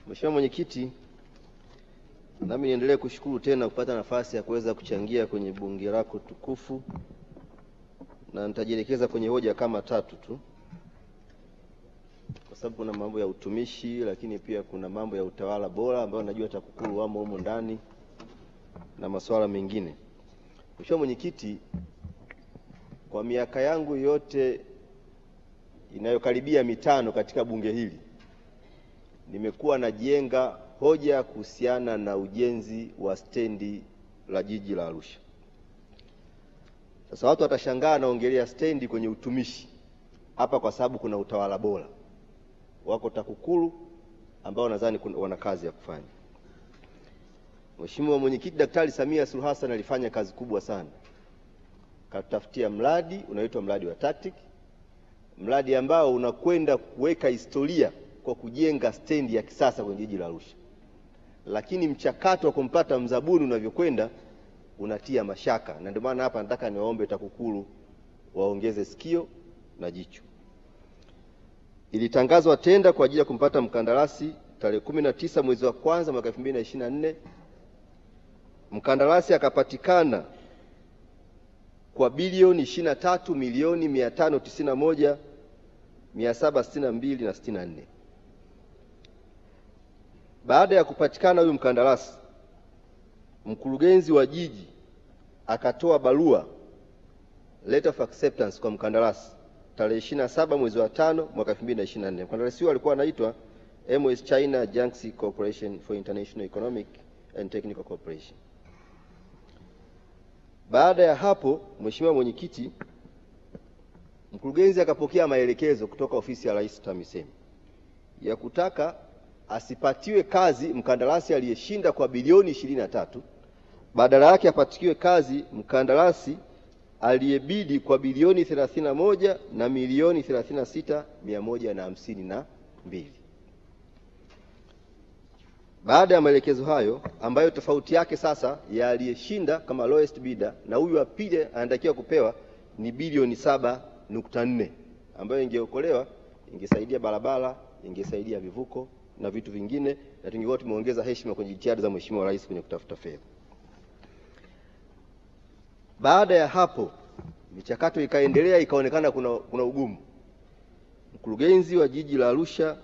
Mheshimiwa Mwenyekiti, nami niendelee kushukuru tena kupata nafasi ya kuweza kuchangia kwenye bunge lako tukufu, na nitajielekeza kwenye hoja kama tatu tu, kwa sababu kuna mambo ya utumishi, lakini pia kuna mambo ya utawala bora ambayo najua TAKUKURU wamo humo ndani na masuala mengine. Mheshimiwa Mwenyekiti, kwa miaka yangu yote inayokaribia 5 katika bunge hili, nimekuwa najenga hoja kuhusiana na ujenzi wa stendi la jiji la Arusha. Sasa watu watashangaa naongelea stendi kwenye utumishi hapa, kwa sababu kuna utawala bora. Wako TAKUKURU ambao nadhani wana kazi ya kufanya. Mheshimiwa Mwenyekiti, Daktari Samia Suluhu Hassan alifanya kazi kubwa sana. Katutafutia mradi unaitwa mradi wa TACTIC, mradi ambao unakwenda kuweka historia kwa kujenga stendi ya kisasa kwenye jiji la Arusha. Lakini mchakato wa kumpata mzabuni unavyokwenda unatia mashaka, na ndio maana hapa nataka niwaombe TAKUKURU waongeze sikio na jicho. Ilitangazwa tenda kwa ajili ya kumpata mkandarasi tarehe 19 mwezi wa kwanza mwaka 2024. Mkandarasi akapatikana kwa bilioni 23,591,762 na 64. Baada ya kupatikana huyu mkandarasi, mkurugenzi wa jiji akatoa barua, letter of acceptance, kwa mkandarasi tarehe 27 mwezi wa 5 mwaka 2024. Mkandarasi huyo alikuwa anaitwa MS China Jiangxi Corporation for International Economic and Technical Cooperation. Baada ya hapo, Mheshimiwa Mwenyekiti, mkurugenzi akapokea maelekezo kutoka ofisi ya Rais TAMISEMI ya kutaka asipatiwe kazi mkandarasi aliyeshinda kwa bilioni 23, badala yake apatiwe kazi mkandarasi aliyebidi kwa bilioni 31 na milioni 36,152. Baada ya maelekezo hayo, ambayo tofauti yake sasa ya aliyeshinda kama lowest bidder na huyu wa pili anatakiwa kupewa ni bilioni 7.4, ambayo ingeokolewa, ingesaidia barabara, ingesaidia vivuko na vitu vingine, na tungekuwa tumeongeza heshima kwenye jitihada za Mheshimiwa Rais kwenye kutafuta fedha. Baada ya hapo, michakato ikaendelea, ikaonekana kuna ugumu. Mkurugenzi wa jiji la Arusha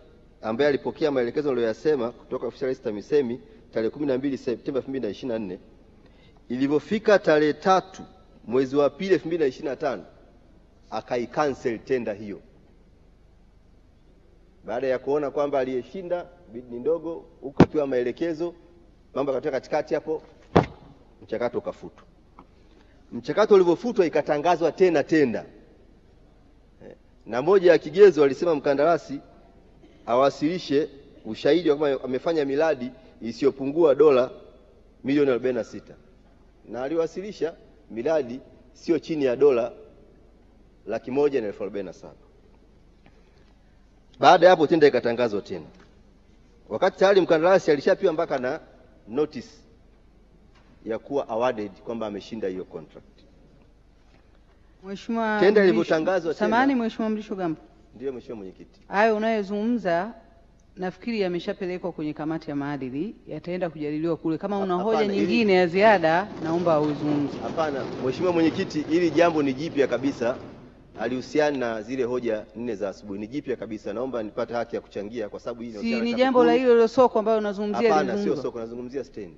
ambaye alipokea maelekezo aliyosema kutoka ofisi ya Rais TAMISEMI tarehe 12 Septemba 2024, ilipofika tarehe 3 mwezi wa 2 2025, akaicancel tenda hiyo. Baada ya kuona kwamba aliyeshinda bidi ndogo, ukapewa maelekezo, mambo yakatoka katikati hapo, mchakato ukafutwa. Mchakato ulivyofutwa, ikatangazwa tena tenda. Na moja ya kigezo alisema mkandarasi awasilishe ushahidi kwamba amefanya miradi isiyopungua dola milioni 46. Na aliwasilisha miradi sio chini ya dola 1,147,000. Baada ya hapo tenda ikatangazwa tena, wakati tayari mkandarasi alishapewa mpaka na notice ya kuwa awarded kwamba ameshinda hiyo contract. Mheshimiwa tenda ilivyotangazwa tena. Samahani Mheshimiwa Mrisho Gambo. Ndio Mheshimiwa Mwenyekiti. Hayo unayozungumza nafikiri yameshapelekwa kwenye kamati ya maadili, yataenda kujadiliwa kule. Kama una hoja nyingine ya ziada, naomba uzungumze. Hapana Mheshimiwa Mwenyekiti, hili jambo ni jipya kabisa, alihusiana na zile hoja 4 za asubuhi, ni jipya kabisa. Naomba nipate haki ya kuchangia kwa sababu hii si ni jambo la hilo soko ambayo unazungumzia. Hapana, sio soko, nazungumzia stand.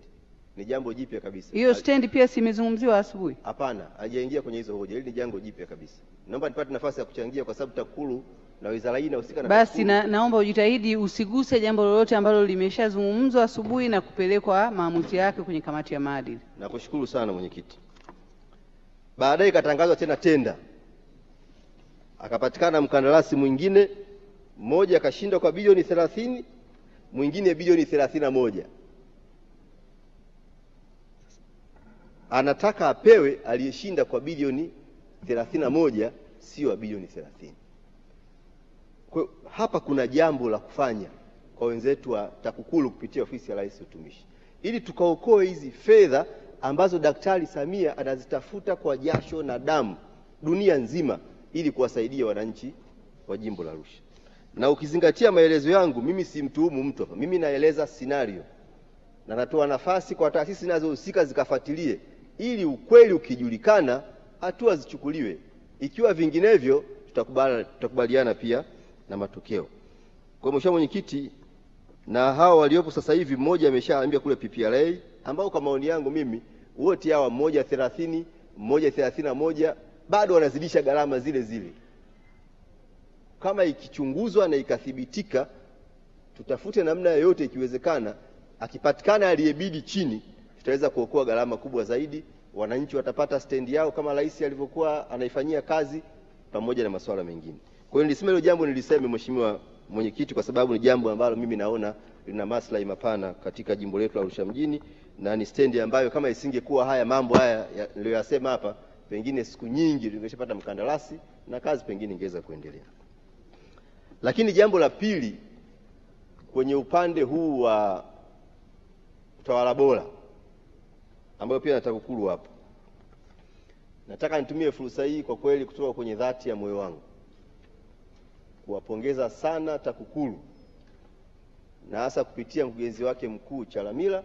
Ni jambo jipya kabisa. Hiyo stand pia simezungumziwa asubuhi? Hapana, hajaingia kwenye hizo hoja. Hili ni jambo jipya kabisa. Naomba nipate nafasi ya kuchangia kwa sababu TAKUKURU na wizara hii inahusika na basi naomba ujitahidi usiguse jambo lolote ambalo limeshazungumzwa asubuhi na kupelekwa maamuzi yake kwenye kamati ya maadili. Nakushukuru sana Mwenyekiti. Baadaye ikatangazwa tena tenda. Akapatikana mkandarasi mwingine, mmoja akashinda kwa bilioni 30, mwingine bilioni 31. Anataka apewe aliyeshinda kwa bilioni 31, sio bilioni 30. Kwa hapa kuna jambo la kufanya kwa wenzetu wa TAKUKURU kupitia ofisi ya Rais Utumishi, ili tukaokoe hizi fedha ambazo Daktari Samia anazitafuta kwa jasho na damu dunia nzima ili kuwasaidia wananchi wa jimbo la Arusha. Na ukizingatia maelezo yangu, mimi si mtuhumu mtu hapa. Mimi naeleza scenario. Na natoa nafasi kwa taasisi zinazohusika zikafuatilie, ili ukweli ukijulikana hatua zichukuliwe. Ikiwa vinginevyo tutakubaliana pia na matokeo. Kwa Mheshimiwa Mwenyekiti, na hao waliopo sasa hivi, mmoja ameshaambia kule PPRA, ambao kwa maoni yangu mimi wote hawa, mmoja 30, mmoja 31, bado wanazidisha gharama zile zile. Kama ikichunguzwa na ikathibitika, tutafute namna yoyote ikiwezekana, akipatikana aliyebidi chini, tutaweza kuokoa gharama kubwa zaidi. Wananchi watapata stendi yao kama rais alivyokuwa anaifanyia kazi, pamoja na masuala mengine. Kwa hiyo nilisema hilo jambo, niliseme Mheshimiwa Mwenyekiti, kwa sababu ni jambo ambalo mimi naona lina maslahi mapana katika jimbo letu la Arusha mjini, na ni stendi ambayo kama isingekuwa haya mambo haya niliyosema hapa, pengine siku nyingi tungeshapata mkandarasi na kazi pengine ingeweza kuendelea. Lakini jambo la pili, kwenye upande huu wa utawala bora, ambayo pia nataka TAKUKURU hapa, nataka nitumie fursa hii kwa kweli kutoka kwenye dhati ya moyo wangu kuwapongeza sana TAKUKURU, na hasa kupitia mkurugenzi wake mkuu Chalamila,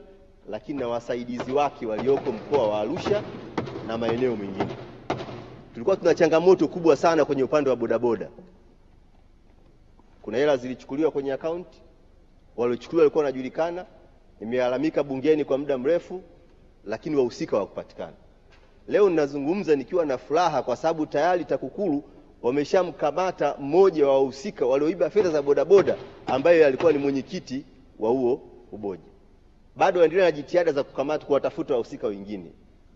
lakini na wasaidizi wake walioko mkoa wa Arusha na maeneo mengine. Tulikuwa tuna changamoto kubwa sana kwenye upande wa bodaboda. Kuna hela zilichukuliwa kwenye account, waliochukuliwa walikuwa wanajulikana, nimelalamika bungeni kwa muda mrefu, lakini wahusika hawakupatikana. Leo ninazungumza nikiwa na furaha kwa sababu tayari TAKUKURU wameshamkamata mmoja wa wahusika walioiba fedha za bodaboda, ambaye alikuwa ni mwenyekiti wa huo uboji. Bado waendelea na jitihada za kukamata, kuwatafuta wahusika wengine.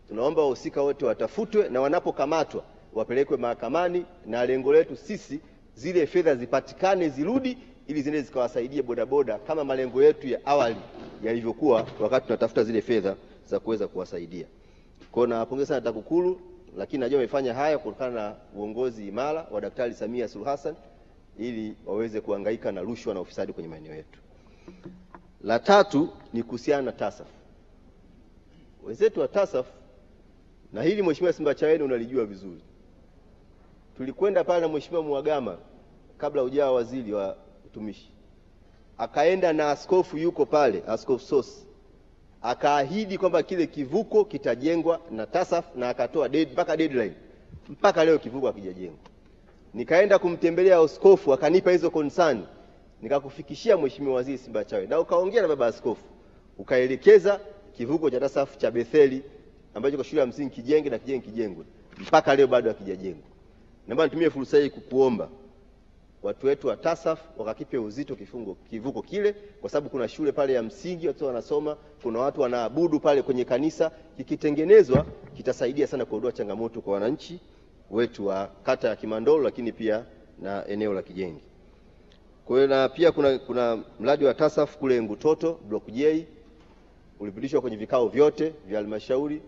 Tunaomba wahusika wote watafutwe, na wanapokamatwa wapelekwe mahakamani, na lengo letu sisi zile fedha zipatikane, zirudi, ili ziende zikawasaidia bodaboda kama malengo yetu ya awali yalivyokuwa wakati tunatafuta zile fedha za kuweza kuwasaidia. Kwa hiyo napongeza sana TAKUKURU, lakini najua wamefanya haya kutokana na uongozi imara wa Daktari Samia Suluhu Hassan, ili waweze kuhangaika na rushwa na ufisadi kwenye maeneo yetu. La tatu ni kuhusiana na TASAF. Wenzetu wa TASAF, na hili Mheshimiwa Simbachawene unalijua vizuri, tulikwenda pale na Mheshimiwa Mhagama kabla hujawa waziri wa utumishi, akaenda na askofu yuko pale, Askofu Sosi, akaahidi kwamba kile kivuko kitajengwa na TASAF, na akatoa mpaka deadline. Mpaka leo kivuko hakijajengwa. Nikaenda kumtembelea askofu, akanipa hizo concern, nikakufikishia Mheshimiwa Waziri Simbachawene, na ukaongea na baba askofu, ukaelekeza kivuko cha TASAF cha Betheli ambacho kwa shule ya msingi kijenge na kijengwe. Mpaka leo bado hakijajengwa. Naomba nitumie fursa hii kukuomba watu wetu wa TASAF wakakipe uzito kivuko kile, kwa sababu kuna shule pale ya msingi watu wanasoma, kuna watu wanaabudu pale kwenye kanisa. Kikitengenezwa kitasaidia sana kuondoa changamoto kwa wananchi wetu wa kata ya Kimandolo, lakini pia na eneo la Kijenge. Kwa hiyo na pia kuna mradi wa TASAF kule Ngutoto Block J, ulipitishwa kwenye vikao vyote vya halmashauri,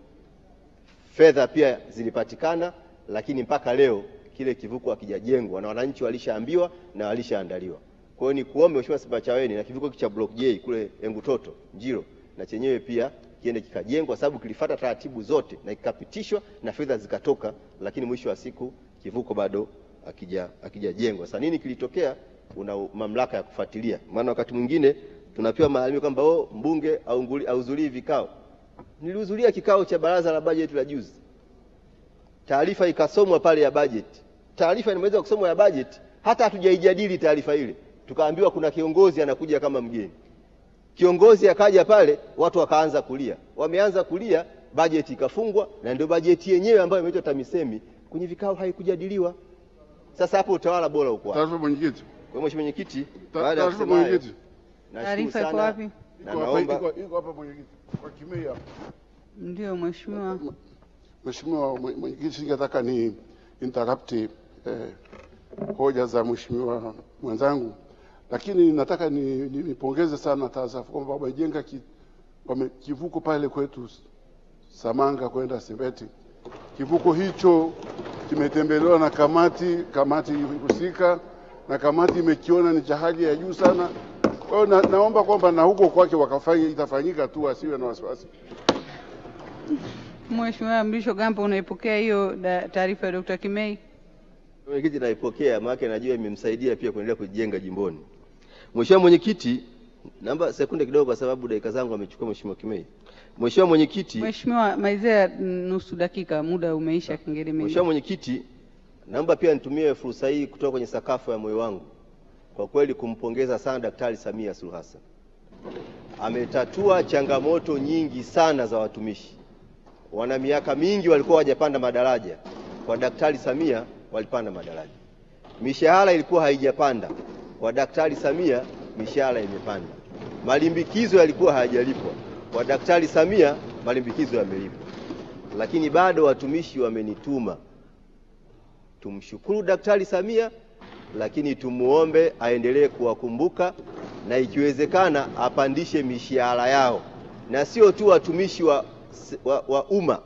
fedha pia zilipatikana, lakini mpaka leo kile kivuko hakijajengwa, na wananchi walishaambiwa na walishaandaliwa. Kwa hiyo ni kuombe Mheshimiwa Simbachawene, na kivuko cha Block J kule Ngutoto Njiro na chenyewe pia kiende kikajengwa, sababu kilifuata taratibu zote na kikapitishwa na fedha zikatoka, lakini mwisho wa siku kivuko bado hakijajengwa. Sasa nini kilitokea? Una mamlaka ya kufuatilia, maana wakati mwingine tunapewa malalamiko kwamba mbunge hahudhurii vikao. Nilihudhuria kikao cha baraza la bajeti la juzi, taarifa ikasomwa pale ya bajeti. Taarifa inaweza kusomwa ya bajeti, hata hatujaijadili taarifa ile, tukaambiwa kuna kiongozi anakuja kama mgeni. Kiongozi akaja pale, watu wakaanza kulia. Wameanza kulia, bajeti ikafungwa, na ndio bajeti yenyewe ambayo imeitwa TAMISEMI kwenye vikao haikujadiliwa. Sasa hapo utawala bora uko wapi? Taarifa mwenyekiti. Kwa Mheshimiwa Mwenyekiti, baada ya kusema hayo, taarifa iko wapi? Na naomba iko hapa mwenyekiti. Kwa kimei hapa. Ndio Mheshimiwa. Mheshimiwa Mwenyekiti, ningetaka ni interrupt hoja za Mheshimiwa mwenzangu, lakini nataka nipongeze sana TASAF kwamba wamejenga kivuko pale kwetu Samanga kwenda Simbeti. Kivuko hicho kimetembelewa na kamati husika, na kamati imekiona ni cha hali ya juu sana. Kwa hiyo naomba kwamba na huko kwake itafanyika tu, asiwe na wasiwasi. Mheshimiwa Mrisho Gambo, unaipokea hiyo taarifa ya Dr. Kimei? Mwenyekiti naipokea, maana najua imemsaidia pia kuendelea kujenga jimboni. Mheshimiwa Mwenyekiti, naomba sekunde kidogo kwa sababu dakika zangu amechukua Mheshimiwa Kimei. Mheshimiwa Mwenyekiti. Mheshimiwa maizea nusu dakika, muda umeisha kingine mimi. Mheshimiwa Mwenyekiti, naomba pia nitumie fursa hii kutoka kwenye sakafu ya moyo wangu kwa kweli kumpongeza sana Daktari Samia Suluhu Hassan. Ametatua changamoto nyingi sana za watumishi. Wana miaka mingi walikuwa hawajapanda madaraja. Kwa Daktari Samia walipanda madaraja. Mishahara ilikuwa haijapanda. Kwa Daktari Samia mishahara imepanda. Malimbikizo yalikuwa hayajalipwa. Kwa Daktari Samia malimbikizo yamelipwa. Lakini bado watumishi wamenituma. Tumshukuru Daktari Samia, lakini tumuombe aendelee kuwakumbuka na ikiwezekana apandishe mishahara yao. Na sio tu watumishi wa umma,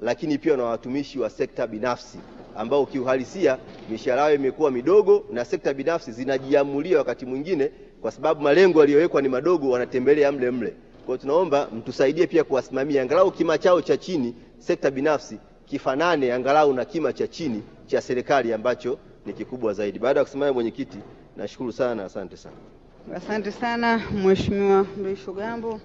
lakini pia na watumishi wa sekta binafsi ambao kiuhalisia mishahara yao imekuwa midogo na sekta binafsi zinajiamulia wakati mwingine kwa sababu malengo yaliyowekwa ni madogo, wanatembelea mle mle. Kwa hiyo tunaomba mtusaidie pia kuwasimamia angalau kima chao cha chini sekta binafsi kifanane angalau na kima cha chini cha serikali ambacho ni kikubwa zaidi. Baada ya kusimama Mwenyekiti, nashukuru sana, asante sana. Asante sana Mheshimiwa Mrisho Gambo.